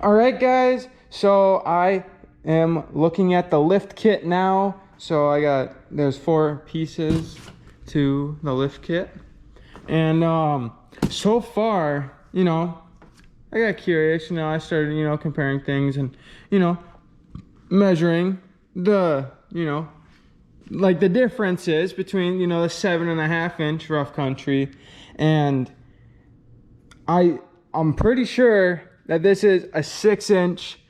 All right, guys, so I am looking at the lift kit now. So there's 4 pieces to the lift kit. And so far, I got curious, I started, comparing things and, measuring the, like the differences between, the 7.5-inch rough country. And I'm pretty sure that this is a 6-inch,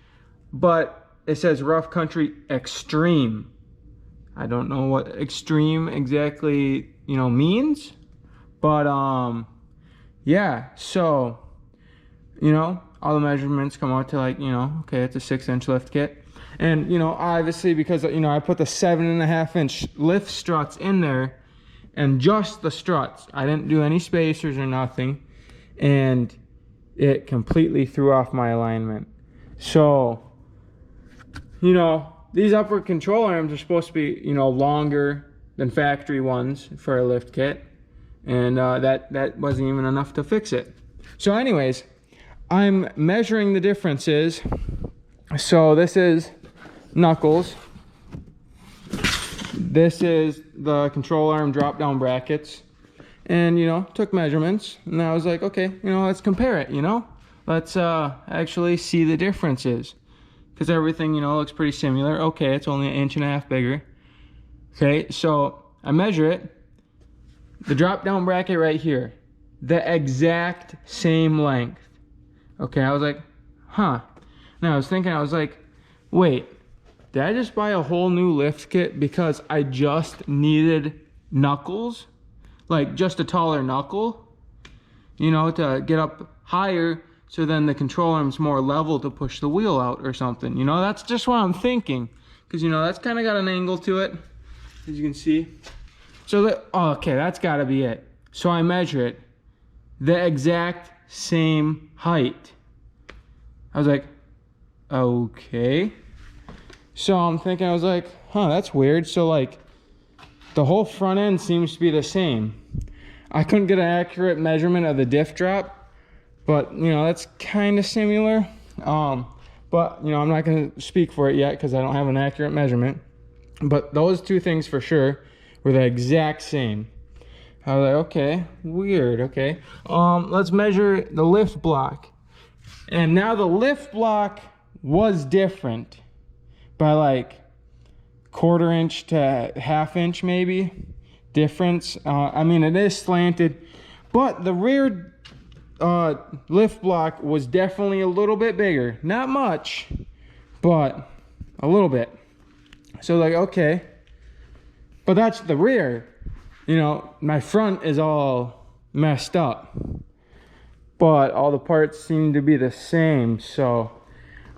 but it says rough country extreme. I don't know what extreme exactly, means, but yeah, so, all the measurements come out to like, okay, it's a 6-inch lift kit. And, obviously because, I put the 7.5-inch lift struts in there and just the struts. I didn't do any spacers or nothing. And it completely threw off my alignment. So, these upward control arms are supposed to be, longer than factory ones for a lift kit. And that wasn't even enough to fix it. So anyways, I'm measuring the differences. So this is knuckles. This is the control arm drop down brackets. And, took measurements. And I was like, okay, let's compare it, Let's actually see the differences. Because everything, looks pretty similar. Okay, it's only 1.5 inches bigger. Okay, so I measure it. The drop down bracket right here, the exact same length. Okay, I was like, huh. And I was thinking, wait, did I just buy a whole new lift kit because I just needed knuckles? Like just a taller knuckle, to get up higher so then the control arm's more level to push the wheel out or something. That's just what I'm thinking. Because, that's kind of got an angle to it, as you can see. So, okay, that's got to be it. So I measure it. The exact same height. I was like, okay. So I'm thinking, I was like, huh, that's weird. So, like, the whole front end seems to be the same. I couldn't get an accurate measurement of the diff drop, but that's kind of similar. But I'm not going to speak for it yet because I don't have an accurate measurement. But those 2 things for sure were the exact same. I was like, okay, weird. Okay, let's measure the lift block. And now the lift block was different by like 1/4 inch to 1/2 inch maybe difference. I mean, it is slanted, but the rear lift block was definitely a little bit bigger. Not much, but a little bit. So like, okay, but that's the rear. My front is all messed up, but all the parts seem to be the same. So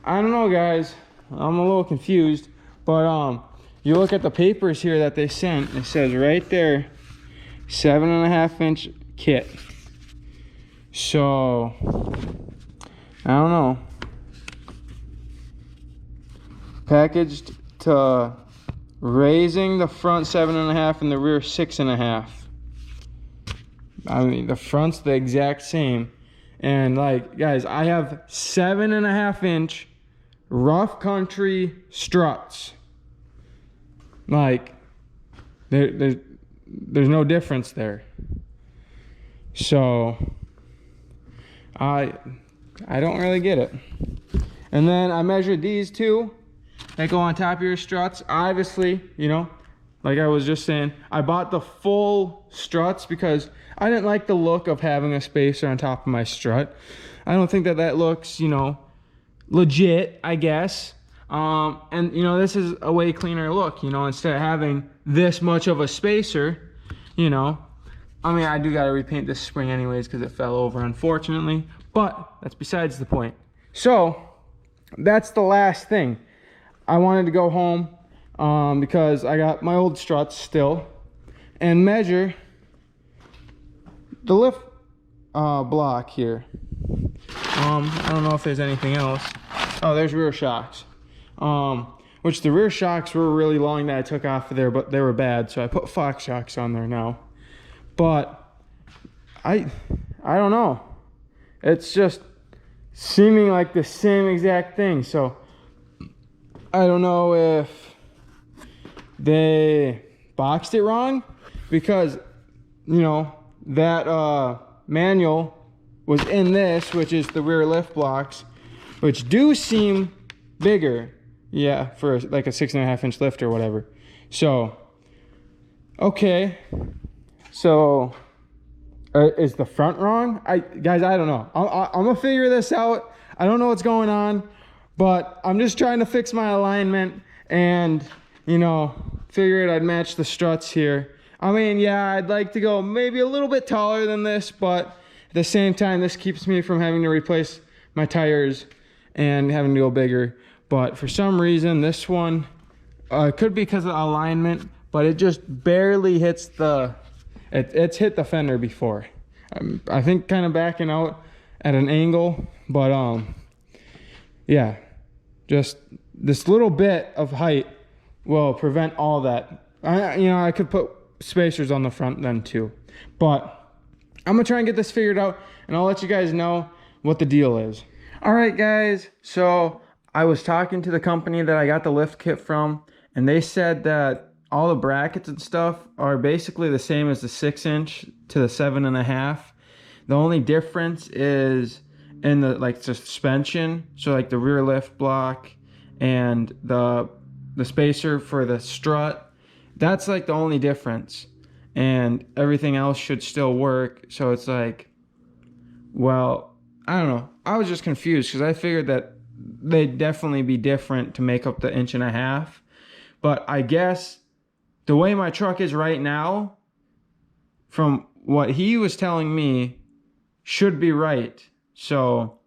I don't know, guys, I'm a little confused. But you look at the papers here that they sent, it says right there 7.5-inch kit. So I don't know, packaged to raising the front 7.5 and the rear 6.5. I mean, the front's the exact same. And like, guys, I have 7.5-inch rough country struts. Like, there's no difference there. So I don't really get it. And then I measured these 2 that go on top of your struts. Obviously, like I was just saying, I bought the full struts because I didn't like the look of having a spacer on top of my strut. I don't think that looks, legit, I guess. And this is a way cleaner look, instead of having this much of a spacer, I mean, I do got to repaint this spring anyways because it fell over, unfortunately, but that's besides the point. So that's the last thing. I wanted to go home because I got my old struts still and measure the lift block here. I don't know if there's anything else. Oh, there's rear shocks. Which the rear shocks were really long that I took off of there, but they were bad, so I put Fox shocks on there now. But I don't know. It's just seeming like the same exact thing. So I don't know if they boxed it wrong, because you know that manual was in this, which is the rear lift blocks, which do seem bigger, yeah, for like a 6.5-inch lift or whatever. So okay, so is the front wrong? Guys, I don't know. I'm gonna figure this out. I don't know what's going on, but I'm just trying to fix my alignment and, you know, figured I'd match the struts here. I mean, yeah, I'd like to go maybe a little bit taller than this, but at the same time, this keeps me from having to replace my tires and having to go bigger. But for some reason, this one, it could be because of alignment, but it just barely hits the, it's hit the fender before. I think kind of backing out at an angle, but yeah, just this little bit of height will prevent all that. I could put spacers on the front then too, but I'm gonna try and get this figured out, and I'll let you guys know what the deal is. All right, guys, so I was talking to the company that I got the lift kit from, and they said that all the brackets and stuff are basically the same as the 6-inch to the 7.5. The only difference is in the suspension. So like the rear lift block and the spacer for the strut, that's like the only difference, and everything else should still work. So it's like, well, I don't know. I was just confused because I figured that they'd definitely be different to make up the 1.5 inches. But I guess the way my truck is right now, from what he was telling me, should be right. So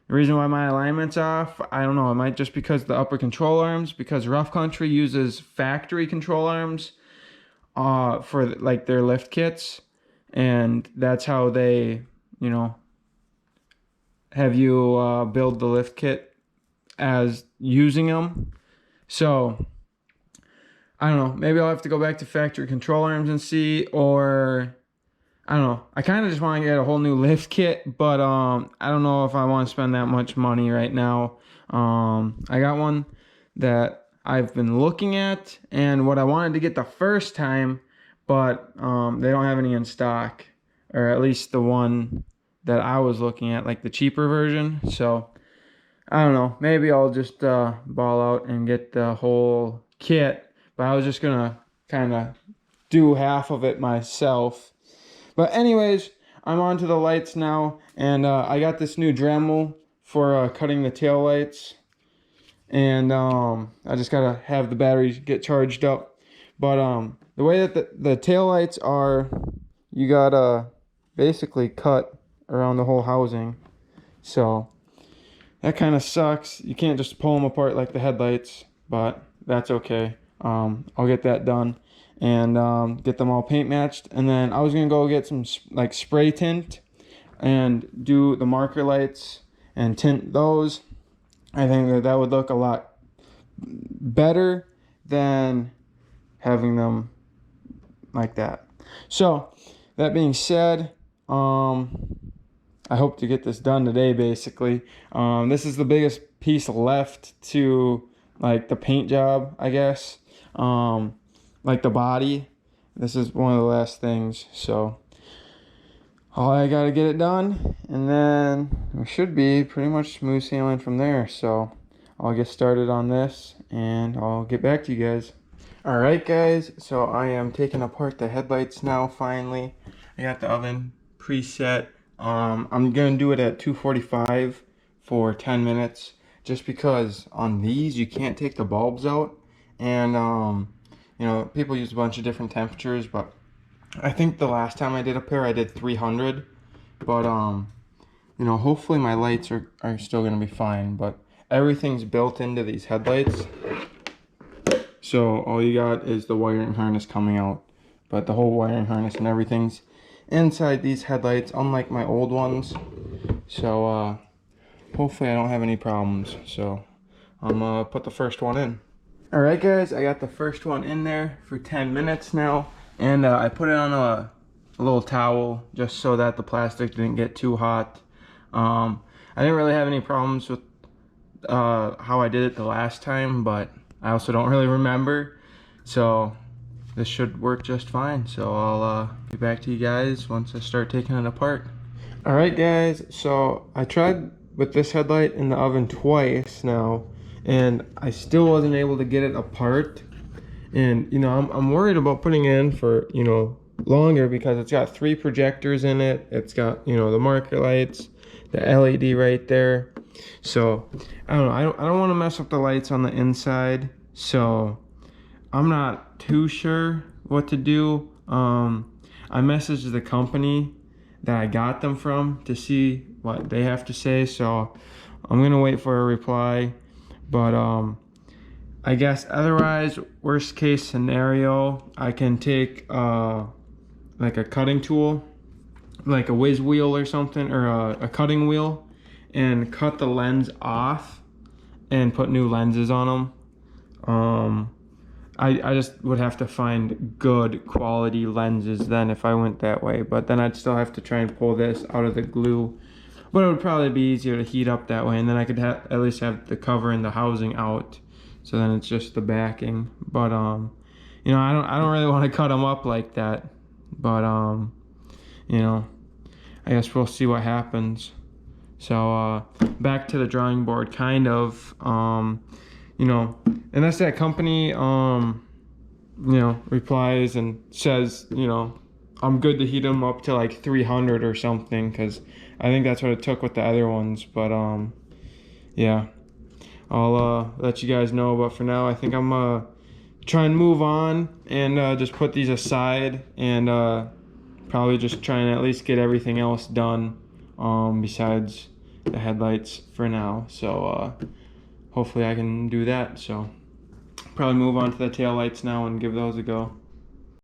the reason why my alignment's off, I don't know. It might just because the upper control arms, because Rough Country uses factory control arms for like their lift kits, and that's how they, you know, have you build the lift kit as using them. So I don't know, maybe I'll have to go back to factory control arms and see, or I don't know. I kind of just want to get a whole new lift kit, but I don't know if I want to spend that much money right now. I got one that I've been looking at, and what I wanted to get the first time, but they don't have any in stock, or at least the one that I was looking at, like the cheaper version. So I don't know, maybe I'll just ball out and get the whole kit, but I was just gonna kind of do half of it myself. But anyways, I'm on to the lights now, and I got this new Dremel for cutting the tail lights, and I just gotta have the batteries get charged up. But the way that the tail lights are, you gotta basically cut around the whole housing, so that kind of sucks. You can't just pull them apart like the headlights, but that's okay. I'll get that done and get them all paint matched, and then I was gonna go get some like spray tint and do the marker lights and tint those. I think that would look a lot better than having them like that. So that being said, I hope to get this done today, basically. This is the biggest piece left to like the paint job, I guess. Like the body, this is one of the last things, so I gotta get it done, and then we should be pretty much smooth sailing from there. So I'll get started on this, and I'll get back to you guys. Alright guys, so I am taking apart the headlights now, finally. I got the oven preset. I'm gonna do it at 245 for 10 minutes, just because on these you can't take the bulbs out, and you know, people use a bunch of different temperatures, but I think the last time I did a pair I did 300. But you know, hopefully my lights are still gonna be fine. But everything's built into these headlights, so all you got is the wiring harness coming out. But the whole wiring harness and everything's inside these headlights, unlike my old ones. So hopefully I don't have any problems. So I'm gonna put the first one in. Alright guys, I got the first one in there for 10 minutes now, and I put it on a little towel just so that the plastic didn't get too hot. I didn't really have any problems with how I did it the last time, but I also don't really remember. So this should work just fine. So I'll be back to you guys once I start taking it apart. All right, guys. So I tried with this headlight in the oven twice now, and I still wasn't able to get it apart. And you know, I'm worried about putting it in for, you know, longer, because it's got 3 projectors in it. It's got, you know, the marker lights, the LED right there. So I don't know. I don't want to mess up the lights on the inside. So I'm not too sure what to do. I messaged the company that I got them from to see what they have to say. So I'm gonna wait for a reply. But I guess otherwise, worst case scenario, I can take like a cutting tool, like a whiz wheel or something, or a cutting wheel, and cut the lens off and put new lenses on them. I just would have to find good quality lenses then if I went that way, but then I'd still have to try and pull this out of the glue. But it would probably be easier to heat up that way, and then I could at least have the cover and the housing out, so then it's just the backing. But you know, I don't really want to cut them up like that. But you know, I guess we'll see what happens. So back to the drawing board, kind of. You know, unless that company you know, replies and says, you know, I'm good to heat them up to like 300 or something, because I think that's what it took with the other ones. But yeah, I'll let you guys know. But for now, I think I'm try and move on and just put these aside, and probably just try and at least get everything else done besides the headlights for now. So hopefully I can do that. So probably move on to the tail lights now and give those a go.